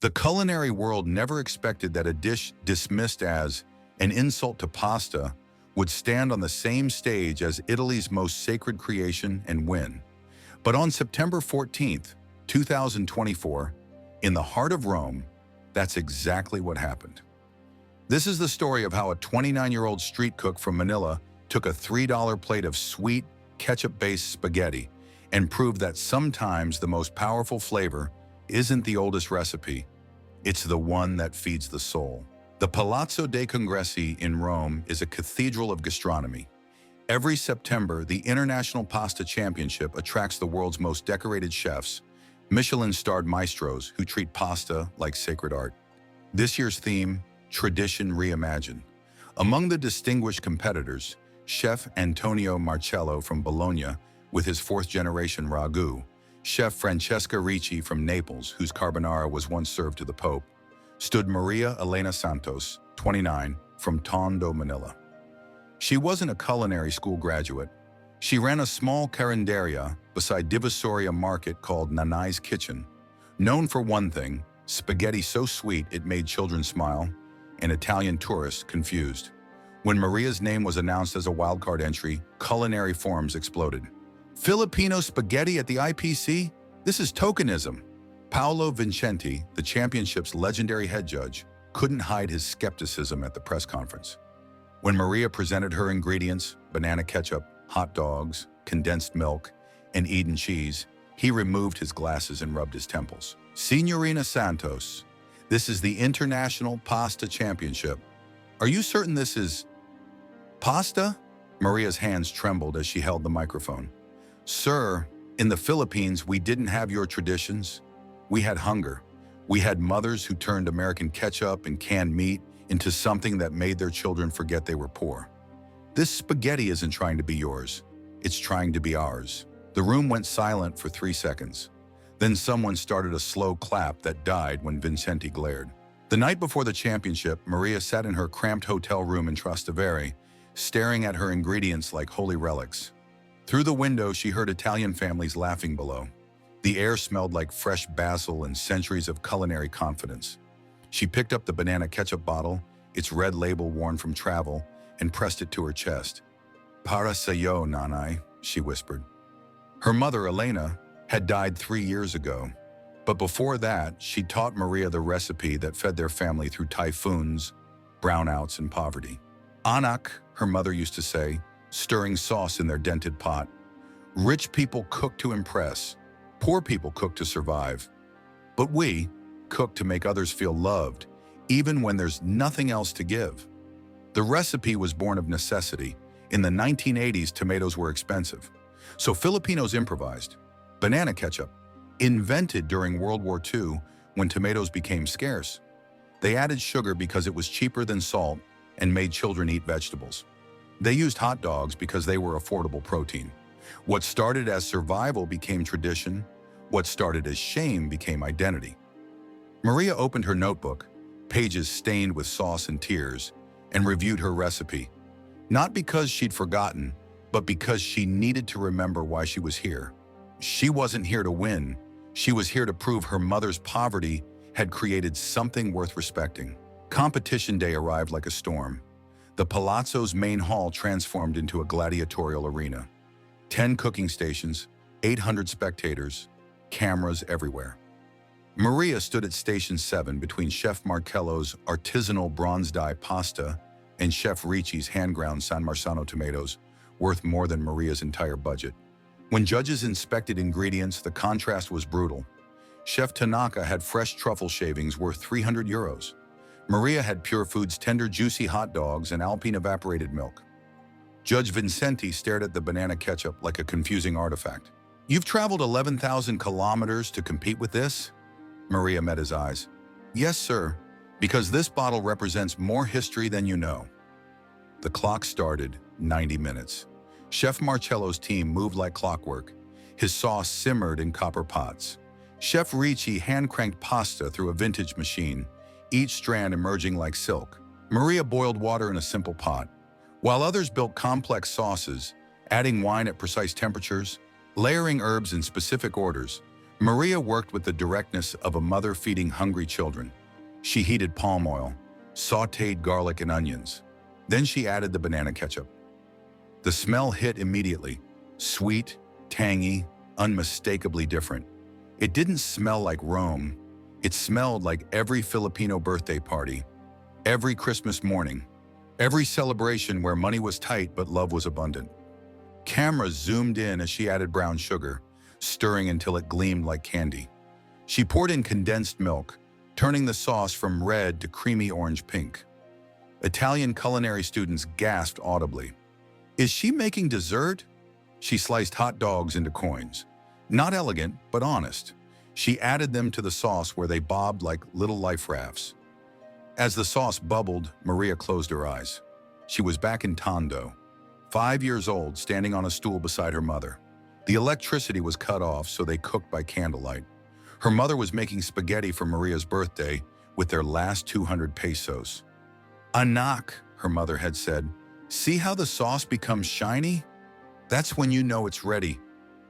The culinary world never expected that a dish dismissed as an insult to pasta would stand on the same stage as Italy's most sacred creation and win. But on September 14th, 2024, in the heart of Rome, that's exactly what happened. This is the story of how a 29-year-old street cook from Manila took a $3 plate of sweet, ketchup-based spaghetti and proved that sometimes the most powerful flavor isn't the oldest recipe, it's the one that feeds the soul. The Palazzo dei Congressi in Rome is a cathedral of gastronomy. Every September, the International Pasta Championship attracts the world's most decorated chefs, Michelin-starred maestros who treat pasta like sacred art. This year's theme, Tradition Reimagined. Among the distinguished competitors, Chef Antonio Marcello from Bologna with his fourth-generation ragu, Chef Francesca Ricci from Naples, whose carbonara was once served to the Pope, stood Maria Elena Santos, 29, from Tondo, Manila. She wasn't a culinary school graduate. She ran a small karinderya beside Divisoria Market called Nanay's Kitchen, known for one thing, spaghetti so sweet it made children smile, and Italian tourists confused. When Maria's name was announced as a wildcard entry, culinary forums exploded. Filipino spaghetti at the IPC? This is tokenism. Paolo Vincenti, the championship's legendary head judge, couldn't hide his skepticism at the press conference. When Maria presented her ingredients, banana ketchup, hot dogs, condensed milk, and Eden cheese, he removed his glasses and rubbed his temples. Signorina Santos, this is the International Pasta Championship. Are you certain this is pasta? Maria's hands trembled as she held the microphone. Sir, in the Philippines, we didn't have your traditions. We had hunger. We had mothers who turned American ketchup and canned meat into something that made their children forget they were poor. This spaghetti isn't trying to be yours. It's trying to be ours. The room went silent for 3 seconds. Then someone started a slow clap that died when Vincenti glared. The night before the championship, Maria sat in her cramped hotel room in Trastevere, staring at her ingredients like holy relics. Through the window, she heard Italian families laughing below. The air smelled like fresh basil and centuries of culinary confidence. She picked up the banana ketchup bottle, its red label worn from travel, and pressed it to her chest. Para sa'yo, nanay, she whispered. Her mother, Elena, had died 3 years ago. But before that, she taught Maria the recipe that fed their family through typhoons, brownouts, and poverty. Anak, her mother used to say, stirring sauce in their dented pot. Rich people cook to impress. Poor people cook to survive. But we cook to make others feel loved, even when there's nothing else to give. The recipe was born of necessity. In the 1980s, tomatoes were expensive. So Filipinos improvised. Banana ketchup, invented during World War II when tomatoes became scarce. They added sugar because it was cheaper than salt and made children eat vegetables. They used hot dogs because they were affordable protein. What started as survival became tradition. What started as shame became identity. Maria opened her notebook, pages stained with sauce and tears, and reviewed her recipe. Not because she'd forgotten, but because she needed to remember why she was here. She wasn't here to win. She was here to prove her mother's poverty had created something worth respecting. Competition day arrived like a storm. The Palazzo's main hall transformed into a gladiatorial arena. 10 cooking stations, 800 spectators, cameras everywhere. Maria stood at Station 7 between Chef Marcello's artisanal bronze-dye pasta and Chef Ricci's hand-ground San Marzano tomatoes, worth more than Maria's entire budget. When judges inspected ingredients, the contrast was brutal. Chef Tanaka had fresh truffle shavings worth 300 euros. Maria had Pure Foods' tender, juicy hot dogs and Alpine evaporated milk. Judge Vincenti stared at the banana ketchup like a confusing artifact. You've traveled 11,000 kilometers to compete with this? Maria met his eyes. Yes, sir, because this bottle represents more history than you know. The clock started 90 minutes. Chef Marcello's team moved like clockwork. His sauce simmered in copper pots. Chef Ricci hand-cranked pasta through a vintage machine, each strand emerging like silk. Maria boiled water in a simple pot, while others built complex sauces, adding wine at precise temperatures, layering herbs in specific orders. Maria worked with the directness of a mother feeding hungry children. She heated palm oil, sautéed garlic and onions. Then she added the banana ketchup. The smell hit immediately, sweet, tangy, unmistakably different. It didn't smell like Rome. It smelled like every Filipino birthday party, every Christmas morning, every celebration where money was tight but love was abundant. Cameras zoomed in as she added brown sugar, stirring until it gleamed like candy. She poured in condensed milk, turning the sauce from red to creamy orange-pink. Italian culinary students gasped audibly. Is she making dessert? She sliced hot dogs into coins. Not elegant, but honest. She added them to the sauce where they bobbed like little life rafts. As the sauce bubbled, Maria closed her eyes. She was back in Tondo, 5 years old, standing on a stool beside her mother. The electricity was cut off, so they cooked by candlelight. Her mother was making spaghetti for Maria's birthday with their last 200 pesos. Anak, her mother had said, see how the sauce becomes shiny? That's when you know it's ready,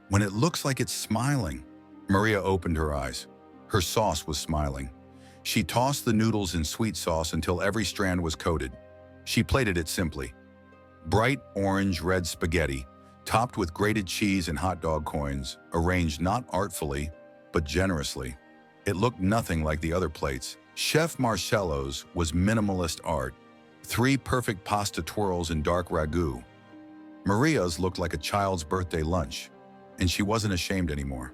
when it looks like it's smiling. Maria opened her eyes. Her sauce was smiling. She tossed the noodles in sweet sauce until every strand was coated. She plated it simply. Bright orange-red spaghetti, topped with grated cheese and hot dog coins, arranged not artfully, but generously. It looked nothing like the other plates. Chef Marcello's was minimalist art. 3 perfect pasta twirls in dark ragu. Maria's looked like a child's birthday lunch, and she wasn't ashamed anymore.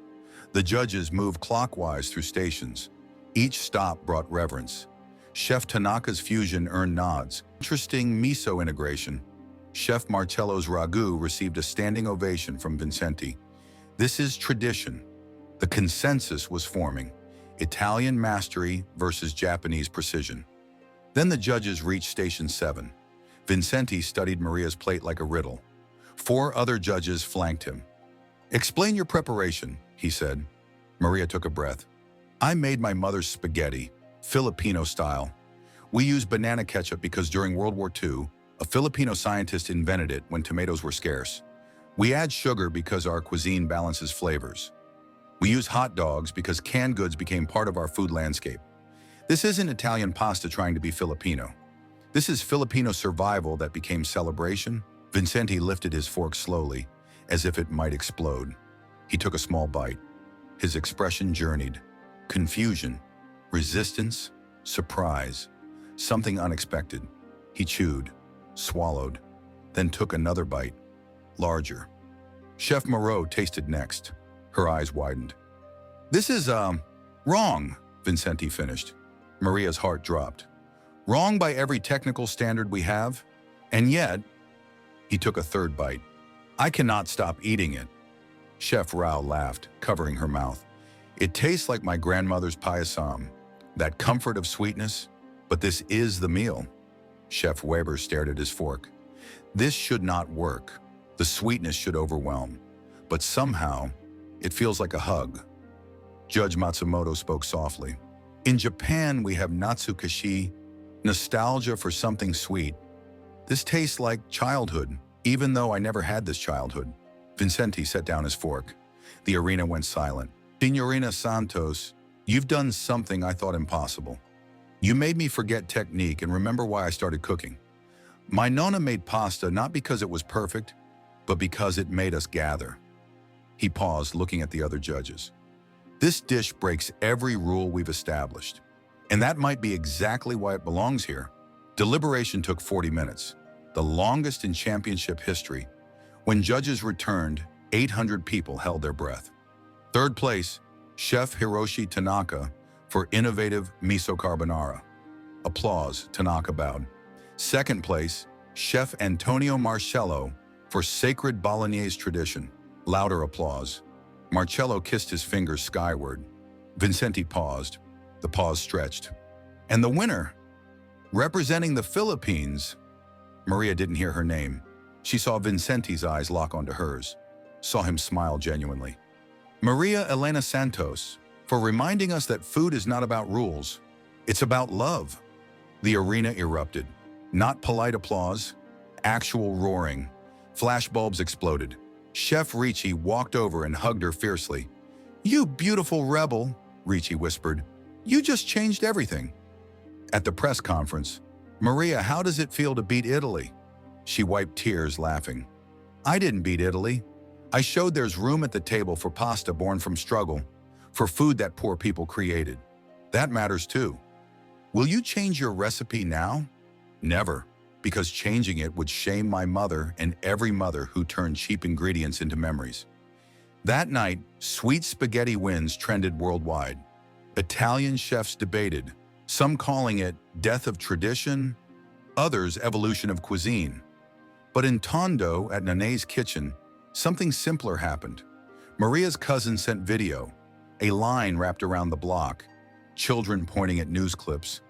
The judges moved clockwise through stations. Each stop brought reverence. Chef Tanaka's fusion earned nods. Interesting miso integration. Chef Marcello's ragu received a standing ovation from Vincenti. This is tradition. The consensus was forming. Italian mastery versus Japanese precision. Then the judges reached Station 7. Vincenti studied Maria's plate like a riddle. 4 other judges flanked him. Explain your preparation, he said. Maria took a breath. I made my mother's spaghetti, Filipino style. We use banana ketchup because during World War II, a Filipino scientist invented it when tomatoes were scarce. We add sugar because our cuisine balances flavors. We use hot dogs because canned goods became part of our food landscape. This isn't Italian pasta trying to be Filipino. This is Filipino survival that became celebration. Vincenti lifted his fork slowly, as if it might explode. He took a small bite. His expression journeyed. Confusion, resistance, surprise, something unexpected. He chewed, swallowed, then took another bite, larger. Chef Moreau tasted next. Her eyes widened. This is, wrong, Vincenti finished. Maria's heart dropped. Wrong by every technical standard we have, and yet, he took a third bite. I cannot stop eating it. Chef Rao laughed, covering her mouth. It tastes like my grandmother's payasam, that comfort of sweetness, but this is the meal. Chef Weber stared at his fork. This should not work. The sweetness should overwhelm. But somehow, it feels like a hug. Judge Matsumoto spoke softly. In Japan, we have natsukashi, nostalgia for something sweet. This tastes like childhood, even though I never had this childhood. Vincenti set down his fork. The arena went silent. Signorina Santos, you've done something I thought impossible. You made me forget technique and remember why I started cooking. My nonna made pasta not because it was perfect, but because it made us gather. He paused, looking at the other judges. This dish breaks every rule we've established, and that might be exactly why it belongs here. Deliberation took 40 minutes, the longest in championship history. When judges returned, 800 people held their breath. Third place, Chef Hiroshi Tanaka for innovative miso carbonara. Applause, Tanaka bowed. Second place, Chef Antonio Marcello for sacred Bolognese tradition. Louder applause. Marcello kissed his fingers skyward. Vincenti paused. The pause stretched. And the winner, representing the Philippines. Maria didn't hear her name. She saw Vincenti's eyes lock onto hers, saw him smile genuinely. Maria Elena Santos, for reminding us that food is not about rules, it's about love. The arena erupted. Not polite applause, actual roaring. Flashbulbs exploded. Chef Ricci walked over and hugged her fiercely. "You beautiful rebel," Ricci whispered. "You just changed everything." At the press conference, "Maria, how does it feel to beat Italy?" She wiped tears, laughing. "I didn't beat Italy. I showed there's room at the table for pasta born from struggle, for food that poor people created. That matters too. Will you change your recipe now?" "Never, because changing it would shame my mother and every mother who turned cheap ingredients into memories." That night, sweet spaghetti wins trended worldwide. Italian chefs debated, some calling it death of tradition, others evolution of cuisine. But in Tondo, at Nene's kitchen, something simpler happened. Maria's cousin sent video, a line wrapped around the block, children pointing at news clips,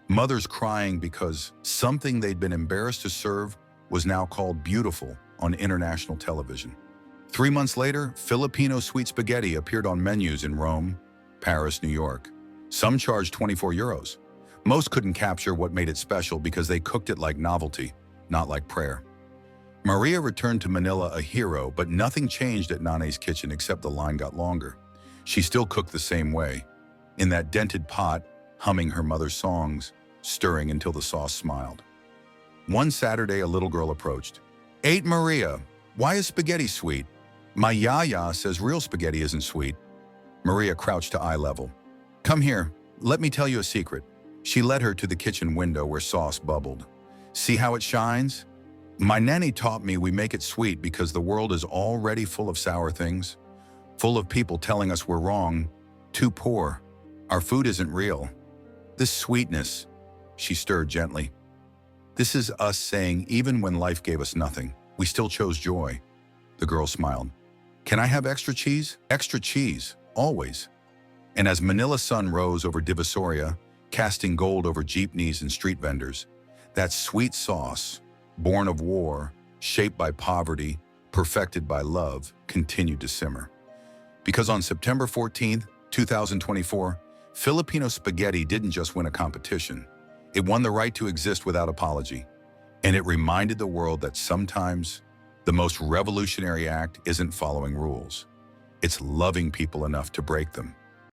mothers crying because something they'd been embarrassed to serve was now called beautiful on international television. 3 months later, Filipino sweet spaghetti appeared on menus in Rome, Paris, New York. Some charged 24 euros. Most couldn't capture what made it special because they cooked it like novelty, not like prayer. Maria returned to Manila a hero, but nothing changed at Nane's kitchen except the line got longer. She still cooked the same way, in that dented pot, humming her mother's songs, stirring until the sauce smiled. One Saturday, a little girl approached. "Aunt Maria, why is spaghetti sweet? My yaya says real spaghetti isn't sweet." Maria crouched to eye level. "Come here, let me tell you a secret." She led her to the kitchen window where sauce bubbled. "See how it shines? My nanny taught me we make it sweet because the world is already full of sour things, full of people telling us we're wrong, too poor. Our food isn't real. This sweetness," she stirred gently, "this is us saying even when life gave us nothing, we still chose joy." The girl smiled. "Can I have extra cheese?" "Extra cheese, always." And as Manila's sun rose over Divisoria, casting gold over jeepneys and street vendors, that sweet sauce, born of war, shaped by poverty, perfected by love, continued to simmer. Because on September 14th, 2024, Filipino spaghetti didn't just win a competition. It won the right to exist without apology. And it reminded the world that sometimes the most revolutionary act isn't following rules. It's loving people enough to break them.